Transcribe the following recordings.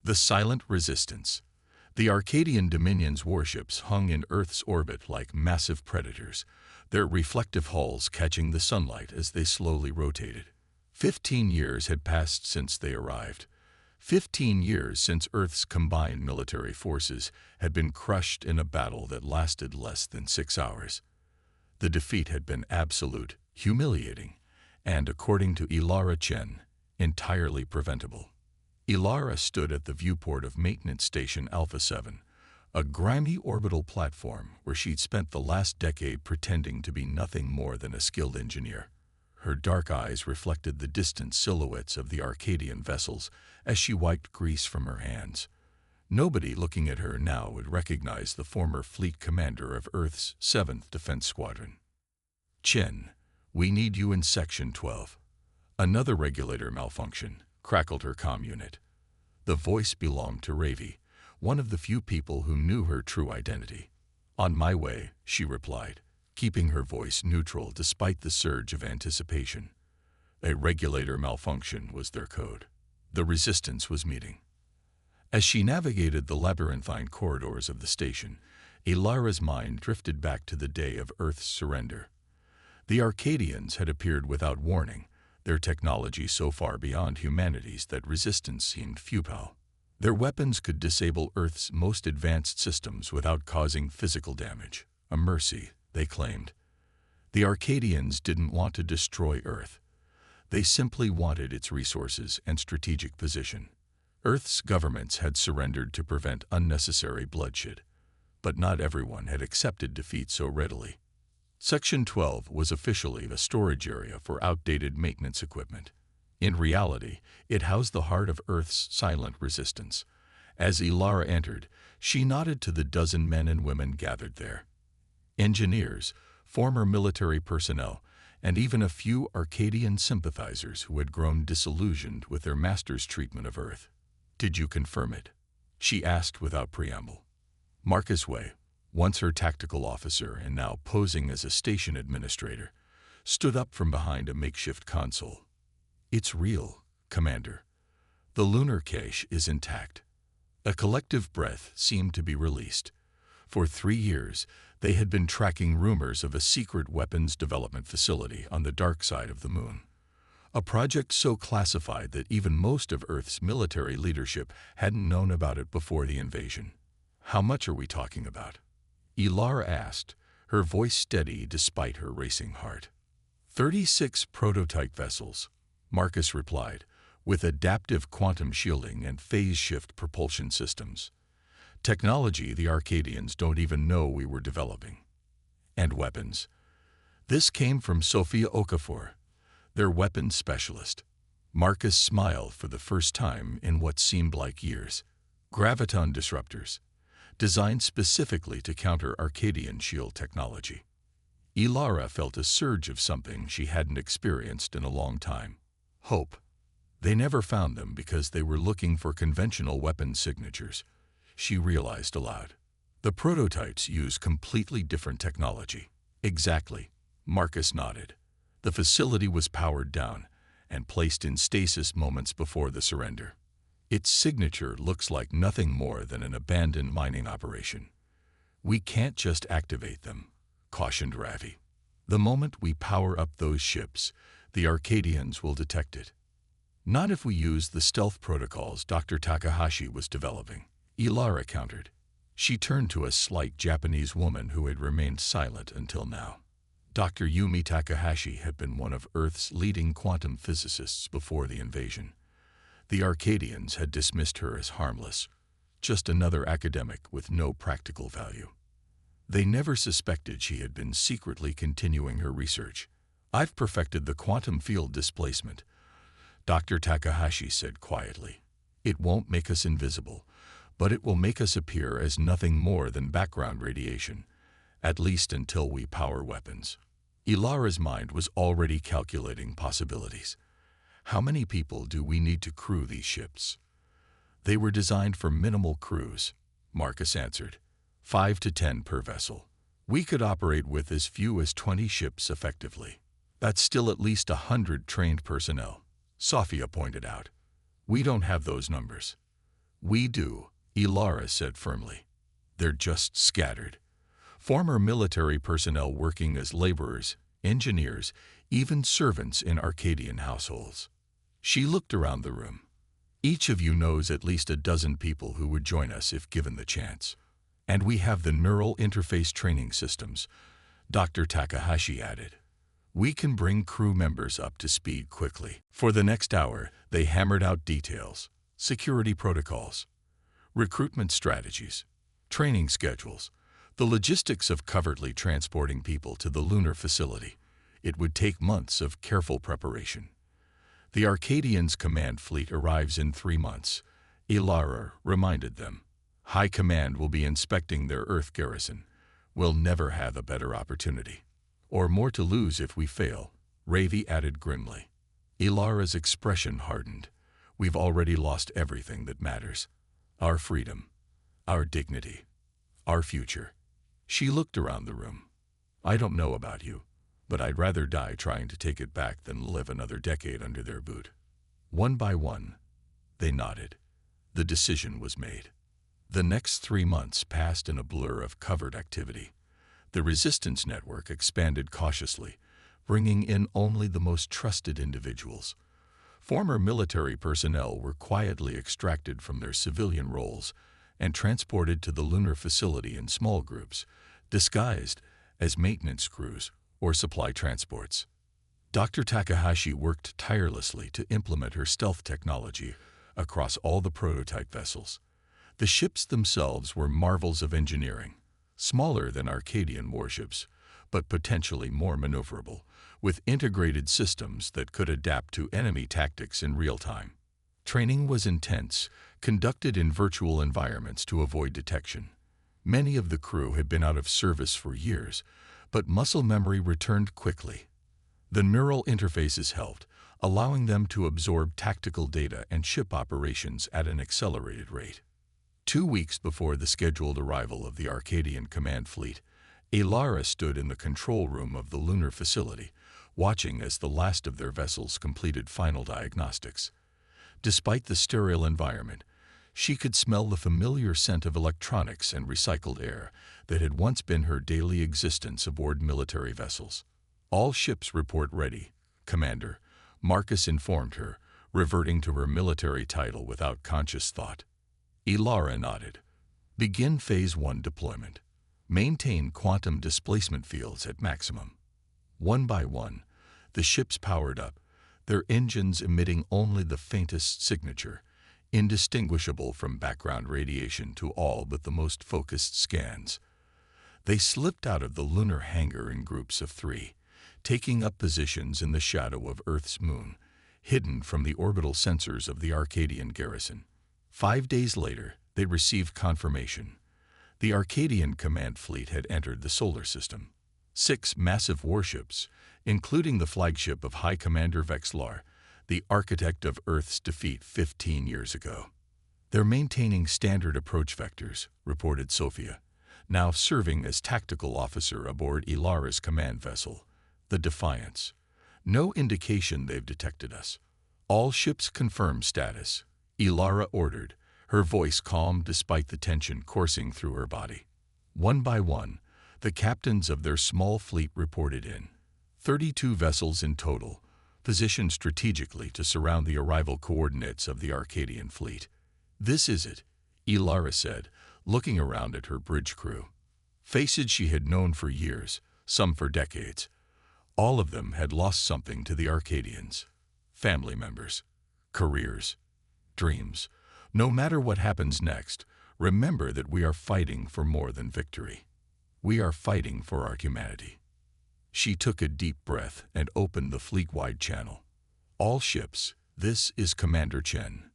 The Silent Resistance. The Arcadian Dominion's warships hung in Earth's orbit like massive predators, their reflective hulls catching the sunlight as they slowly rotated. 15 years had passed since they arrived. 15 years since Earth's combined military forces had been crushed in a battle that lasted less than 6 hours. The defeat had been absolute, humiliating, and, according to Ilara Chen, entirely preventable. Ilara stood at the viewport of Maintenance Station Alpha 7, a grimy orbital platform where she'd spent the last decade pretending to be nothing more than a skilled engineer. Her dark eyes reflected the distant silhouettes of the Arcadian vessels as she wiped grease from her hands. Nobody looking at her now would recognize the former fleet commander of Earth's 7th Defense Squadron. "Chen, we need you in Section 12. Another regulator malfunction," crackled her comm unit. The voice belonged to Ravi, one of the few people who knew her true identity. "On my way," she replied, keeping her voice neutral despite the surge of anticipation. A regulator malfunction was their code. The resistance was meeting. As she navigated the labyrinthine corridors of the station, Ilara's mind drifted back to the day of Earth's surrender. The Arcadians had appeared without warning, their technology so far beyond humanity's that resistance seemed futile. Their weapons could disable Earth's most advanced systems without causing physical damage, a mercy, they claimed. The Arcadians didn't want to destroy Earth. They simply wanted its resources and strategic position. Earth's governments had surrendered to prevent unnecessary bloodshed, but not everyone had accepted defeat so readily. Section 12 was officially a storage area for outdated maintenance equipment. In reality, it housed the heart of Earth's silent resistance. As Ilara entered, she nodded to the dozen men and women gathered there. Engineers, former military personnel, and even a few Arcadian sympathizers who had grown disillusioned with their master's treatment of Earth. "Did you confirm it?" she asked without preamble. Marcus Way, once her tactical officer and now posing as a station administrator, stood up from behind a makeshift console. "It's real, Commander. The lunar cache is intact." A collective breath seemed to be released. For 3 years, they had been tracking rumors of a secret weapons development facility on the dark side of the moon. A project so classified that even most of Earth's military leadership hadn't known about it before the invasion. "How much are we talking about?" Ilara asked, her voice steady despite her racing heart. 36 prototype vessels," Marcus replied, "with adaptive quantum shielding and phase-shift propulsion systems. Technology the Arcadians don't even know we were developing. And weapons. This came from Sophia Okafor, their weapons specialist." Marcus smiled for the first time in what seemed like years. "Graviton disruptors, designed specifically to counter Arcadian shield technology." Ilara felt a surge of something she hadn't experienced in a long time. Hope. They never found them because they were looking for conventional weapons signatures, she realized aloud. "The prototypes use completely different technology." "Exactly," Marcus nodded. "The facility was powered down and placed in stasis moments before the surrender. Its signature looks like nothing more than an abandoned mining operation." "We can't just activate them," cautioned Ravi. "The moment we power up those ships, the Arcadians will detect it." "Not if we use the stealth protocols Dr. Takahashi was developing," Ilara countered. She turned to a slight Japanese woman who had remained silent until now. Dr. Yumi Takahashi had been one of Earth's leading quantum physicists before the invasion. The Arcadians had dismissed her as harmless, just another academic with no practical value. They never suspected she had been secretly continuing her research. "I've perfected the quantum field displacement," Dr. Takahashi said quietly. "It won't make us invisible, but it will make us appear as nothing more than background radiation, at least until we power weapons." Ilara's mind was already calculating possibilities. "How many people do we need to crew these ships?" "They were designed for minimal crews," Marcus answered. 5 to 10 per vessel. We could operate with as few as 20 ships effectively. That's still at least 100 trained personnel," Sophia pointed out. "We don't have those numbers." "We do," Ilara said firmly. "They're just scattered. Former military personnel working as laborers, engineers, even servants in Arcadian households." She looked around the room. "Each of you knows at least a dozen people who would join us if given the chance. And we have the neural interface training systems," Dr. Takahashi added. "We can bring crew members up to speed quickly." For the next hour, they hammered out details, security protocols, recruitment strategies, training schedules, the logistics of covertly transporting people to the lunar facility. It would take months of careful preparation. "The Arcadians' command fleet arrives in 3 months," Ilara reminded them. "High Command will be inspecting their Earth garrison. We'll never have a better opportunity. Or more to lose if we fail," Ravi added grimly. Ilara's expression hardened. "We've already lost everything that matters. Our freedom, our dignity, our future." She looked around the room. "I don't know about you, but I'd rather die trying to take it back than live another decade under their boot." One by one, they nodded. The decision was made. The next 3 months passed in a blur of covert activity. The resistance network expanded cautiously, bringing in only the most trusted individuals. Former military personnel were quietly extracted from their civilian roles and transported to the lunar facility in small groups, disguised as maintenance crews or supply transports. Dr. Takahashi worked tirelessly to implement her stealth technology across all the prototype vessels. The ships themselves were marvels of engineering, smaller than Arcadian warships, but potentially more maneuverable, with integrated systems that could adapt to enemy tactics in real time. Training was intense, conducted in virtual environments to avoid detection. Many of the crew had been out of service for years, but muscle memory returned quickly. The neural interfaces helped, allowing them to absorb tactical data and ship operations at an accelerated rate. 2 weeks before the scheduled arrival of the Arcadian command fleet, Ilara stood in the control room of the lunar facility, watching as the last of their vessels completed final diagnostics. Despite the sterile environment, she could smell the familiar scent of electronics and recycled air that had once been her daily existence aboard military vessels. "All ships report ready, Commander," Marcus informed her, reverting to her military title without conscious thought. Ilara nodded. "Begin Phase 1 deployment. Maintain quantum displacement fields at maximum." One by one, the ships powered up, their engines emitting only the faintest signature, indistinguishable from background radiation to all but the most focused scans. They slipped out of the lunar hangar in groups of 3, taking up positions in the shadow of Earth's moon, hidden from the orbital sensors of the Arcadian garrison. 5 days later, they received confirmation. The Arcadian command fleet had entered the solar system. 6 massive warships, including the flagship of High Commander Vexlar, the architect of Earth's defeat 15 years ago. "They're maintaining standard approach vectors," reported Sophia, now serving as tactical officer aboard Ilara's command vessel, the Defiance. "No indication they've detected us." "All ships confirm status," Ilara ordered, her voice calm despite the tension coursing through her body. One by one, the captains of their small fleet reported in. 32 vessels in total, positioned strategically to surround the arrival coordinates of the Arcadian fleet. "This is it," Ilara said, looking around at her bridge crew. Faces she had known for years, some for decades. All of them had lost something to the Arcadians. Family members, careers, dreams. "No matter what happens next, remember that we are fighting for more than victory. We are fighting for our humanity." She took a deep breath and opened the fleet-wide channel. "All ships, this is Commander Chen.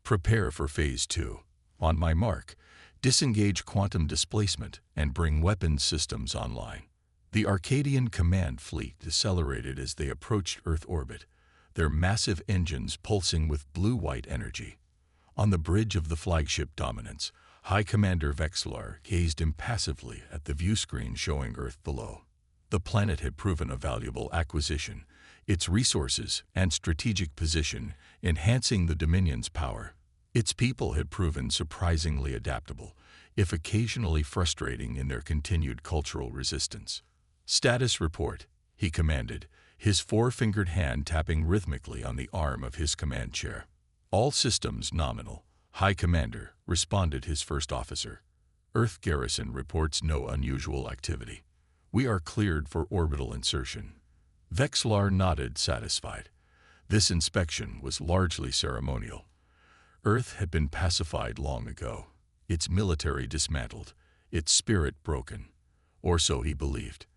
Prepare for Phase 2. On my mark, disengage quantum displacement and bring weapons systems online." The Arcadian command fleet decelerated as they approached Earth orbit, their massive engines pulsing with blue-white energy. On the bridge of the flagship Dominance, High Commander Vexlar gazed impassively at the view screen showing Earth below. The planet had proven a valuable acquisition, its resources and strategic position enhancing the Dominion's power. Its people had proven surprisingly adaptable, if occasionally frustrating in their continued cultural resistance. "Status report," he commanded, his four-fingered hand tapping rhythmically on the arm of his command chair. "All systems nominal, High Commander," responded his first officer. "Earth garrison reports no unusual activity. We are cleared for orbital insertion." Vexlar nodded, satisfied. This inspection was largely ceremonial. Earth had been pacified long ago, its military dismantled, its spirit broken, or so he believed.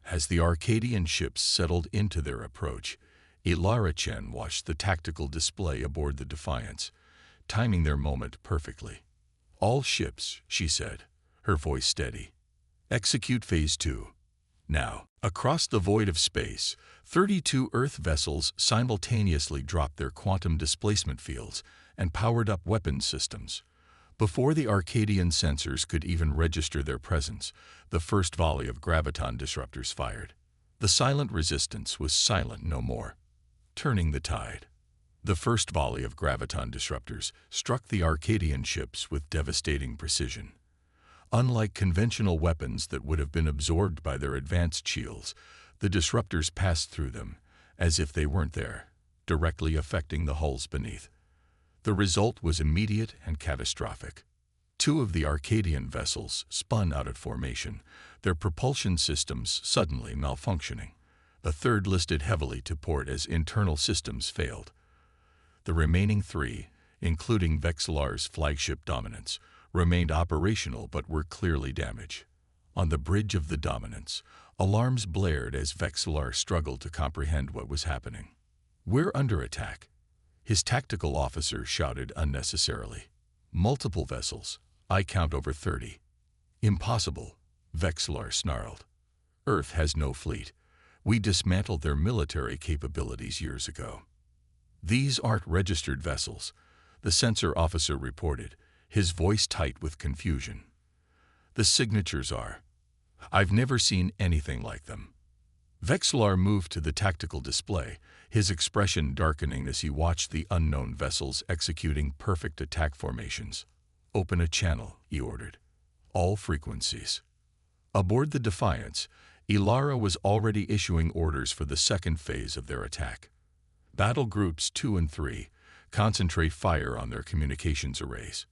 As the Arcadian ships settled into their approach, Ilara Chen watched the tactical display aboard the Defiance, timing their moment perfectly. "All ships," she said, her voice steady. "Execute Phase 2. Now." Across the void of space, 32 Earth vessels simultaneously dropped their quantum displacement fields and powered up weapons systems. Before the Arcadian sensors could even register their presence, the first volley of graviton disruptors fired. The silent resistance was silent no more, turning the tide. The first volley of graviton disruptors struck the Arcadian ships with devastating precision. Unlike conventional weapons that would have been absorbed by their advanced shields, the disruptors passed through them, as if they weren't there, directly affecting the hulls beneath. The result was immediate and catastrophic. Two of the Arcadian vessels spun out of formation, their propulsion systems suddenly malfunctioning. A third listed heavily to port as internal systems failed. The remaining three, including Vexlar's flagship Dominance, remained operational but were clearly damaged. On the bridge of the Dominance, alarms blared as Vexlar struggled to comprehend what was happening. "We're under attack," his tactical officer shouted unnecessarily. "Multiple vessels. I count over 30. "Impossible," Vexlar snarled. "Earth has no fleet. We dismantled their military capabilities years ago." "These aren't registered vessels," the sensor officer reported, his voice tight with confusion. "The signatures are. I've never seen anything like them." Vexlar moved to the tactical display, his expression darkening as he watched the unknown vessels executing perfect attack formations. "Open a channel," he ordered. "All frequencies." Aboard the Defiance, Ilara was already issuing orders for the second phase of their attack. "Battle Groups 2 and 3, concentrate fire on their communications arrays.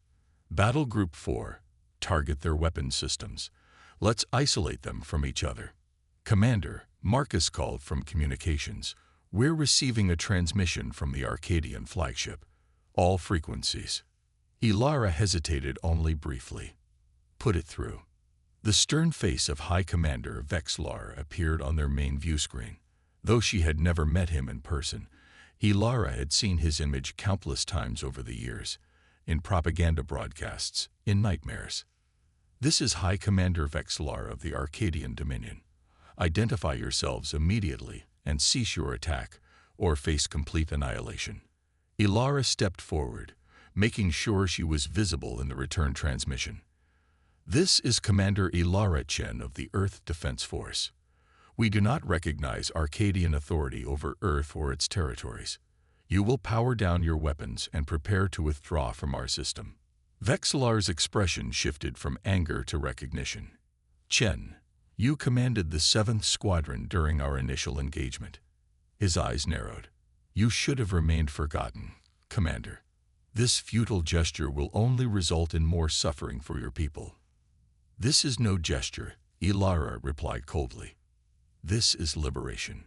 Battle Group 4, target their weapons systems. Let's isolate them from each other." "Commander," Marcus called from communications, "we're receiving a transmission from the Arcadian flagship. All frequencies." Ilara hesitated only briefly. "Put it through." The stern face of High Commander Vexlar appeared on their main view screen. Though she had never met him in person, Ilara had seen his image countless times over the years, in propaganda broadcasts, in nightmares. "This is High Commander Vexlar of the Arcadian Dominion. Identify yourselves immediately and cease your attack, or face complete annihilation." Ilara stepped forward, making sure she was visible in the return transmission. "This is Commander Ilara Chen of the Earth Defense Force. We do not recognize Arcadian authority over Earth or its territories. You will power down your weapons and prepare to withdraw from our system." Vexlar's expression shifted from anger to recognition. "Chen, you commanded the 7th Squadron during our initial engagement." His eyes narrowed. "You should have remained forgotten, Commander. This futile gesture will only result in more suffering for your people." "This is no gesture," Ilara replied coldly. "This is liberation."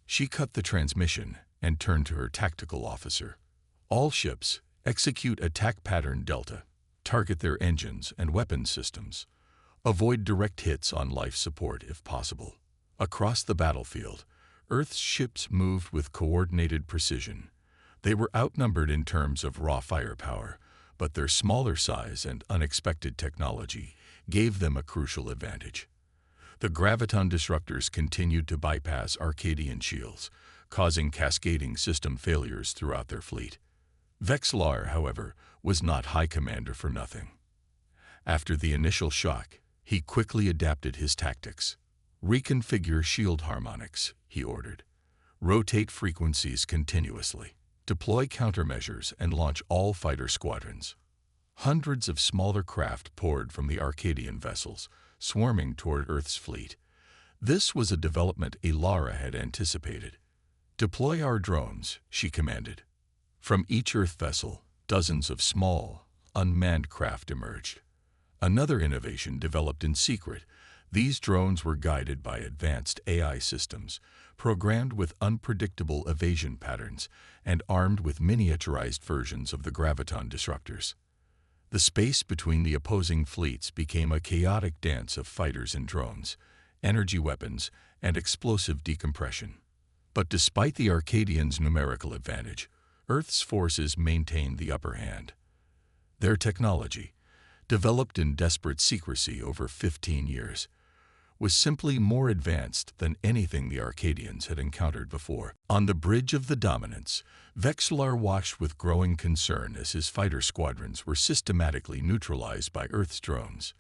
She cut the transmission and turned to her tactical officer. "All ships, execute attack pattern Delta. Target their engines and weapons systems. Avoid direct hits on life support if possible." Across the battlefield, Earth's ships moved with coordinated precision. They were outnumbered in terms of raw firepower, but their smaller size and unexpected technology gave them a crucial advantage. The graviton disruptors continued to bypass Arcadian shields, causing cascading system failures throughout their fleet. Vexlar, however, was not High Commander for nothing. After the initial shock, he quickly adapted his tactics. "Reconfigure shield harmonics," he ordered. "Rotate frequencies continuously. deploy countermeasures and launch all fighter squadrons. Hundreds of smaller craft poured from the Arcadian vessels, swarming toward Earth's fleet. This was a development Ilara had anticipated. "Deploy our drones," she commanded. From each Earth vessel, dozens of small, unmanned craft emerged. Another innovation developed in secret. These drones were guided by advanced AI systems, programmed with unpredictable evasion patterns and armed with miniaturized versions of the graviton disruptors. The space between the opposing fleets became a chaotic dance of fighters and drones, energy weapons, and explosive decompression. But despite the Arcadians' numerical advantage, Earth's forces maintained the upper hand. Their technology, developed in desperate secrecy over 15 years, was simply more advanced than anything the Arcadians had encountered before. On the bridge of the Dominance, Vexillar watched with growing concern as his fighter squadrons were systematically neutralized by Earth's drones.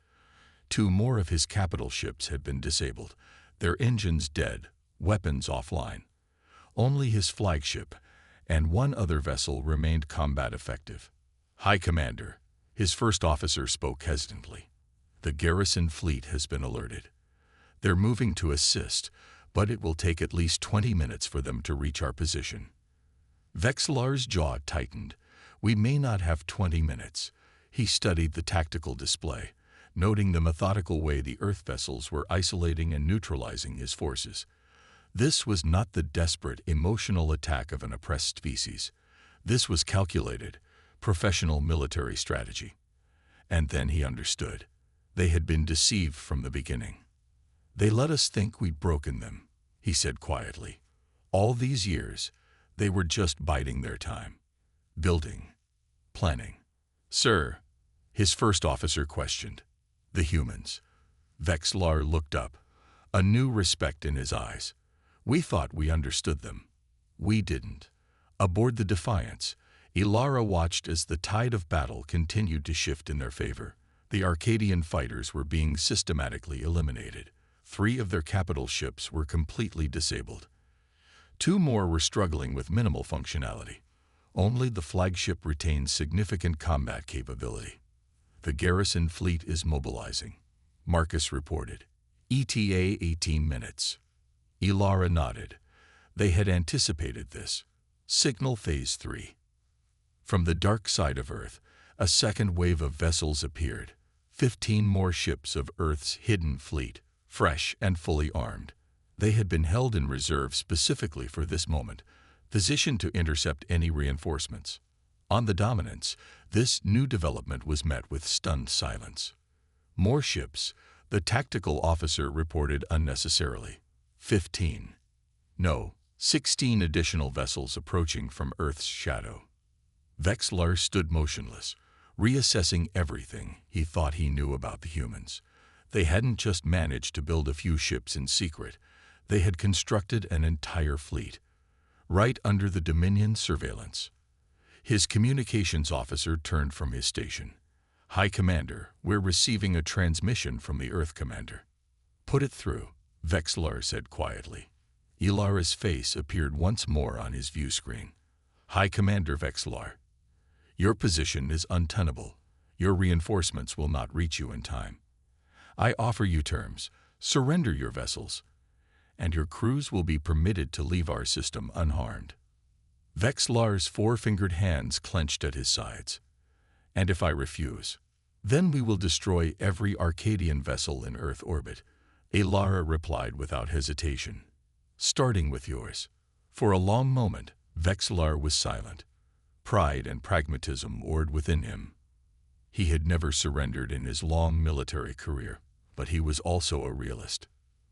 2 more of his capital ships had been disabled, their engines dead, weapons offline. Only his flagship and 1 other vessel remained combat effective. "High Commander," his first officer spoke hesitantly. "The garrison fleet has been alerted. They're moving to assist, but it will take at least 20 minutes for them to reach our position." Vexillar's jaw tightened. "We may not have 20 minutes. He studied the tactical display, noting the methodical way the Earth vessels were isolating and neutralizing his forces. This was not the desperate, emotional attack of an oppressed species. This was calculated, professional military strategy. And then he understood. They had been deceived from the beginning. "They let us think we'd broken them," he said quietly. "All these years, they were just biding their time. Building. Planning." "Sir," his first officer questioned. "The humans." Vexillar looked up, a new respect in his eyes. "We thought we understood them. We didn't." Aboard the Defiance, Ilara watched as the tide of battle continued to shift in their favor. The Arcadian fighters were being systematically eliminated. 3 of their capital ships were completely disabled. 2 more were struggling with minimal functionality. Only the flagship retained significant combat capability. "The garrison fleet is mobilizing," Marcus reported. "ETA 18 minutes. Ilara nodded. They had anticipated this. Signal Phase 3. From the dark side of Earth, a second wave of vessels appeared. 15 more ships of Earth's hidden fleet, fresh and fully armed. They had been held in reserve specifically for this moment, positioned to intercept any reinforcements. On the Dominance, this new development was met with stunned silence. "More ships," the tactical officer reported unnecessarily. 15. No, 16 additional vessels approaching from Earth's shadow. Vexillar stood motionless, reassessing everything he thought he knew about the humans. They hadn't just managed to build a few ships in secret. They had constructed an entire fleet, right under the Dominion's surveillance. His communications officer turned from his station. "High Commander, we're receiving a transmission from the Earth Commander." "Put it through," Vexillar said quietly. Ilara's face appeared once more on his view screen. "High Commander Vexillar, your position is untenable. Your reinforcements will not reach you in time. I offer you terms. Surrender your vessels, and your crews will be permitted to leave our system unharmed." Vexillar's 4-fingered hands clenched at his sides. "And if I refuse, then we will destroy every Arcadian vessel in Earth orbit," Ilara replied without hesitation. "Starting with yours." For a long moment, Vexillar was silent. Pride and pragmatism roared within him. He had never surrendered in his long military career, but he was also a realist.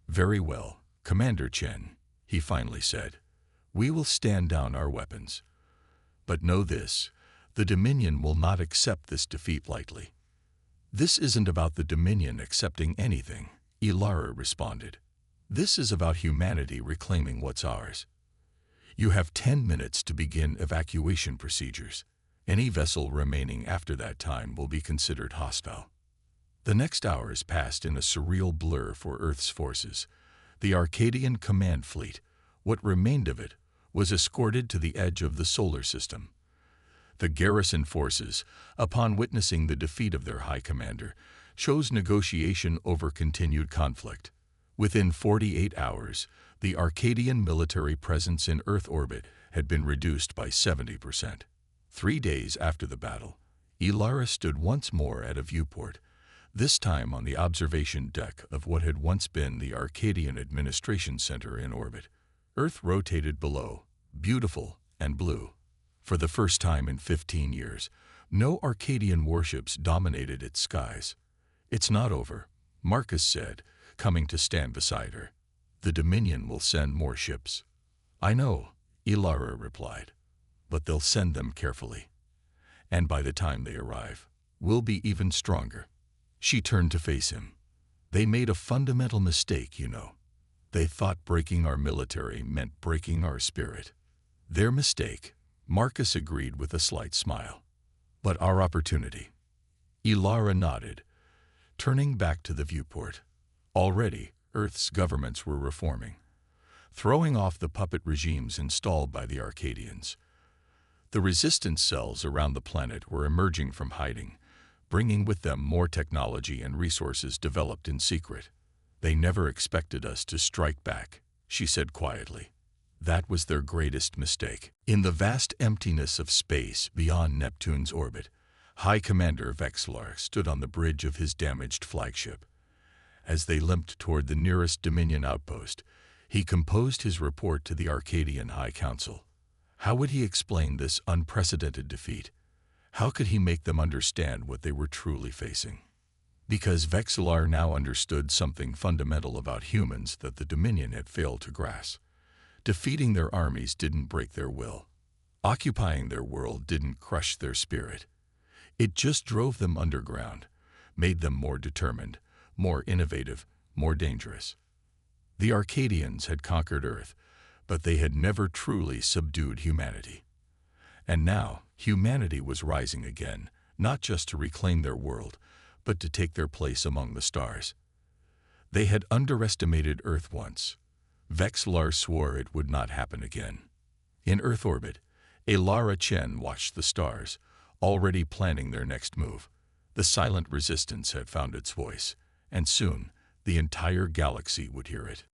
"Very well, Commander Chen," he finally said. "We will stand down our weapons. But know this, the Dominion will not accept this defeat lightly." "This isn't about the Dominion accepting anything," Ilara responded. "This is about humanity reclaiming what's ours. You have 10 minutes to begin evacuation procedures. Any vessel remaining after that time will be considered hostile." The next hours passed in a surreal blur for Earth's forces. The Arcadian command fleet, what remained of it, was escorted to the edge of the solar system. The garrison forces, upon witnessing the defeat of their high commander, chose negotiation over continued conflict. Within 48 hours, the Arcadian military presence in Earth orbit had been reduced by 70%. 3 days after the battle, Ilara stood once more at a viewport, this time on the observation deck of what had once been the Arcadian Administration Center in orbit. Earth rotated below, beautiful and blue. For the first time in 15 years, no Arcadian warships dominated its skies. "It's not over," Marcus said, coming to stand beside her. "The Dominion will send more ships." "I know," Ilara replied, "but they'll send them carefully. And by the time they arrive, we'll be even stronger." She turned to face him. "They made a fundamental mistake, you know. They thought breaking our military meant breaking our spirit." "Their mistake," Marcus agreed with a slight smile. "But our opportunity." Ilara nodded, turning back to the viewport. Already, Earth's governments were reforming, throwing off the puppet regimes installed by the Arcadians. The resistance cells around the planet were emerging from hiding, bringing with them more technology and resources developed in secret. "They never expected us to strike back," she said quietly. "That was their greatest mistake." In the vast emptiness of space beyond Neptune's orbit, High Commander Vexlar stood on the bridge of his damaged flagship. As they limped toward the nearest Dominion outpost, he composed his report to the Arcadian High Council. How would he explain this unprecedented defeat? How could he make them understand what they were truly facing? Because Vexlar now understood something fundamental about humans that the Dominion had failed to grasp. Defeating their armies didn't break their will. Occupying their world didn't crush their spirit. It just drove them underground, made them more determined, more innovative, more dangerous. The Arcadians had conquered Earth, but they had never truly subdued humanity. And now, humanity was rising again, not just to reclaim their world, but to take their place among the stars. They had underestimated Earth once. Vexlar swore it would not happen again. In Earth orbit, Ilara Chen watched the stars, already planning their next move. The silent resistance had found its voice, and soon the entire galaxy would hear it.